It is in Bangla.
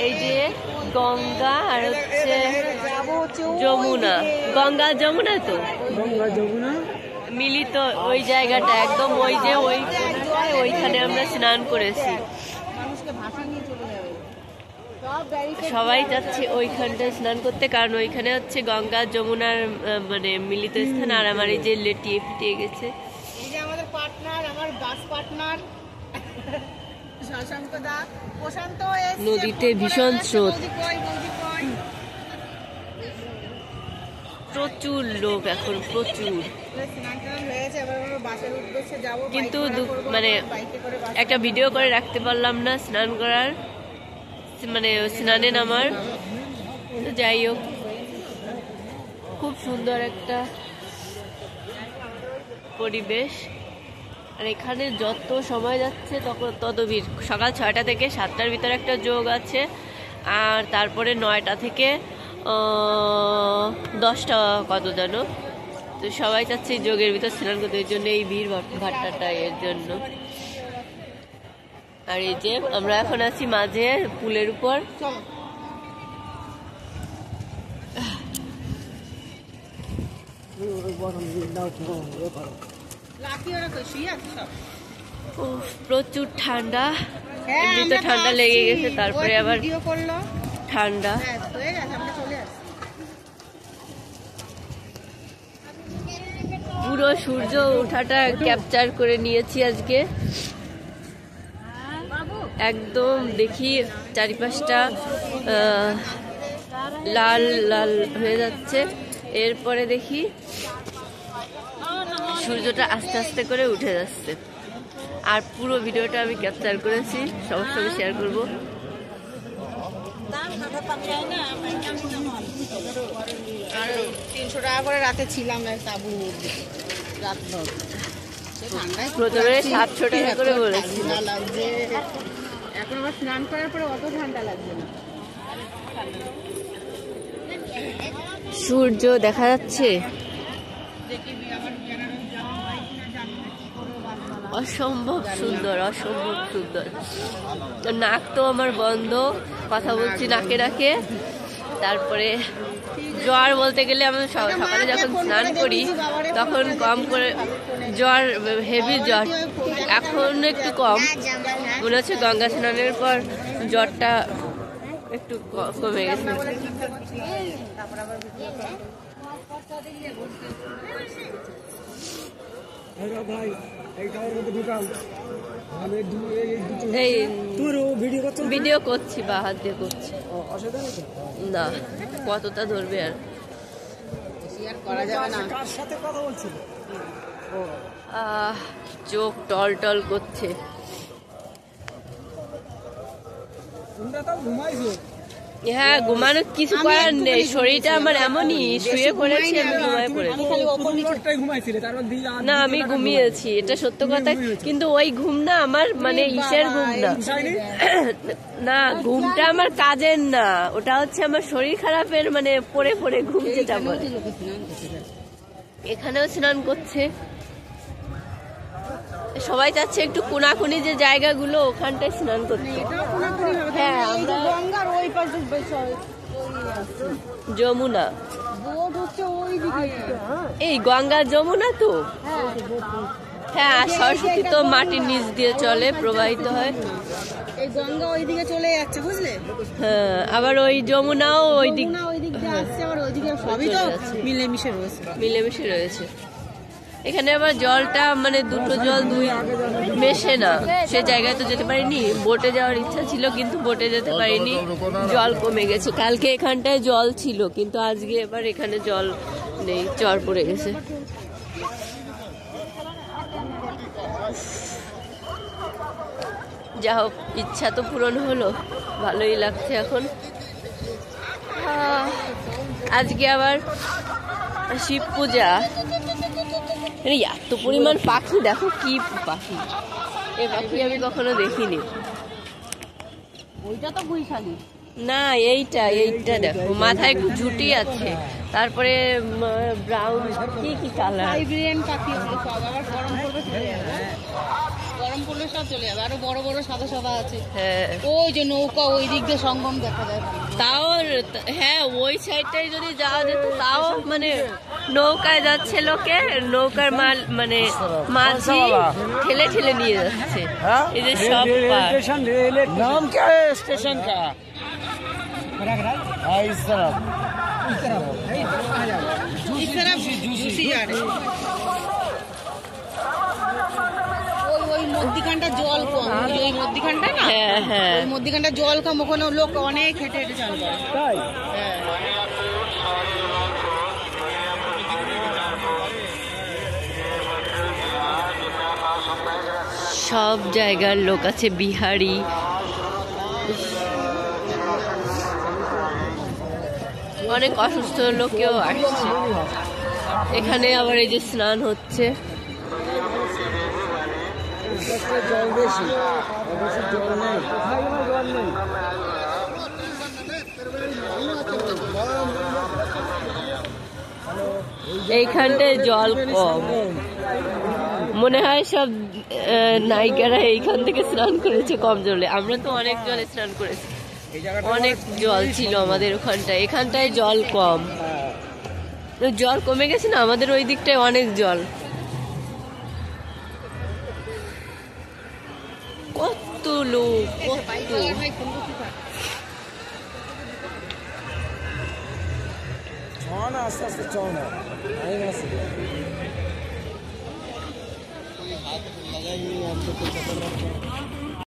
এই যে গঙ্গা আর হচ্ছে যমুনা, গঙ্গা যমুনা তো গঙ্গা যমুনা মিলিত ওই জায়গাটা একদম ওই যে ওইখানে আমরা স্নান করেছি। সবাই যাচ্ছে ওইখানটায় স্নান করতে, কারণ ওইখানে হচ্ছে গঙ্গা যমুনার মানে মিলিত স্থান। আর আমার এই যে লেটিয়ে ফিটিয়ে গেছে, এই যে আমাদের পার্টনার, আমার বাস পার্টনার প্রশান্ত। নদীতে ভীষণ স্রোত, প্রচুর লোক এখন, প্রচুর। কিন্তু মানে একটা ভিডিও করে রাখতে পারলাম না স্নান করার, মানে স্নানে নামার। যাই হোক, খুব সুন্দর একটা পরিবেশ। আর এখানে যত সময় যাচ্ছে তত ভিড়। সকাল 6টা থেকে 7টার ভিতরে একটা যোগ আছে, আর তারপরে 9টা থেকে 10টা কত জানো। তো সবাই চাচ্ছে যোগের ভিতর স্নান করতে, এর জন্য এই ভিড় ভাট্টাটা এর জন্য। আর এই যে আমরা এখন আছি মাঝে পুলের উপর। প্রচুর ঠান্ডা, এমনিতে ঠান্ডা লেগে গেছে, তারপরে আবার ঠান্ডা। পুরো সূর্য ওঠাটা ক্যাপচার করে নিয়েছি আজকে একদম। দেখি চারিপাশটা লাল লাল হয়ে যাচ্ছে, এরপরে দেখি সূর্যটা আস্তে আস্তে করে উঠে যাচ্ছে। আর পুরো ভিডিওটা আমি ক্যাপচার করেছি, সবার সঙ্গে শেয়ার করবো। আর 300 টাকা করে রাতে ছিলাম তাবু রাত প্রথমে 700 টাকা করে বলেছি। এখন আবার স্নান করার পরে অত ঠান্ডা লাগবে না। সূর্য দেখা যাচ্ছে, অসম্ভব সুন্দর, অসম্ভব সুন্দর। নাক তো আমার বন্ধ, কথা বলছি নাকে নাকে। তারপরে জ্বর বলতে গেলে আমি সকালে যখন স্নান করি তখন কম করে জ্বর, হেভি জ্বর। এখন একটু কম মনে হচ্ছে, গঙ্গা স্নানের পর জ্বরটা একটু কমে গেছে। ভিডিও করছি বা হাত দিয়ে করছি না, কতটা ধরবে আর। চোখ টল টল করছে। হ্যাঁ, ঘুমানো কিছু করার নেই, শরীরটা আমার এমনই, শুয়ে পড়েছি আমি, ঘুমায় পড়েছি। না, আমি ঘুমিয়েছি, এটা সত্য কথা। কিন্তু ওই ঘুম না আমার, মানে ইসের ঘুম না, না ঘুমটা আমার কাজের না, ওটা হচ্ছে আমার শরীর খারাপের, মানে পড়ে পড়ে ঘুম যেটা বলে। এখানেও স্নান করছে সবাই, যাচ্ছে একটু কোনাকুনি যে জায়গাগুলো ওখানটায় স্নান করতে। হ্যাঁ, আমরা যমুনা, এই গঙ্গা যমুনা তো। হ্যাঁ, সরস্বতী তো মাটির নিচ দিয়ে চলে, প্রবাহিত হয়। এই গঙ্গা ওইদিকে চলে যাচ্ছে, বুঝলে? হ্যাঁ, আবার ওই যমুনাও ওই দিক দিয়ে আসছে, আবার ওইদিকে সবই তো মিলেমিশে রয়েছে, মিলেমিশে রয়েছে। এখানে আবার জলটা মানে দুটো জল দুই মেশে না, সে জায়গায় তো যেতে পারিনি। বোটে যাওয়ার ইচ্ছা ছিল কিন্তু বোটে যেতে পারিনি, জল কমে গেছে। কালকে এখানটায় জল ছিল কিন্তু আজকে এবার এখানে জল নেই, চর পড়ে গেছে। যা হোক, ইচ্ছা তো পূরণ হলো, ভালোই লাগছে এখন। আজকে আবার শিব পূজা, এত পরিমাণ পাখি, দেখো কি পাখি, এই পাখি আমি কখনো দেখিনি। ওইটা তো বৈশালী না, এইটা দেখো, মাথায় একটু ঝুটি আছে, তারপরে ব্রাউন কি কালার। পাখি, আবার গরম পড়বে, গরম পড়লে সব চলে যাবে। আরো বড় বড় সাদা সাদা আছে। হ্যাঁ ওই যে নৌকা ওই দিক দিয়ে সঙ্গম দেখা যায়। তাও হ্যাঁ ওই সাইডটাই যদি যাওয়া যেত তাও মানে নৌকায় যাচ্ছে লোকে, নৌকার মাল মানে মাঝি ঠেলে ঠেলে নিয়ে যাচ্ছে। এই যে সব नाम क्या है स्टेशन का? इस तरफ জুসি আর ওই মধ্যিখানটা জল কম, ওই মধ্যিখানটা না, হ্যাঁ হ্যাঁ ওই মধ্যিখানটা জল কম, ওখানে লোক অনেক হেঁটে হেঁটে চান করে। ताई হ্যাঁ সব জায়গার লোক আছে, বিহারি, অনেক অসুস্থ লোকেও আসছে এখানে। আবার এই যে স্নান হচ্ছে। জল বেশি, বেশি জল নেই, জল নেই। এইখানটায় জল কম, মনে হয় সব নায়িকারা এইখান থেকে স্নান করেছে কম জলে। আমরা তো অনেক জলে স্নান করেছি, অনেক জল ছিল আমাদের ওখানটায়। এখানটায় জল কম, জল কমে গেছে না, আমাদের ওই দিকটায় অনেক জল। কত লোক, কত চওনা, আস্তে আস্তে চওনা আইন আছে। হাত লাগাই নিয়ে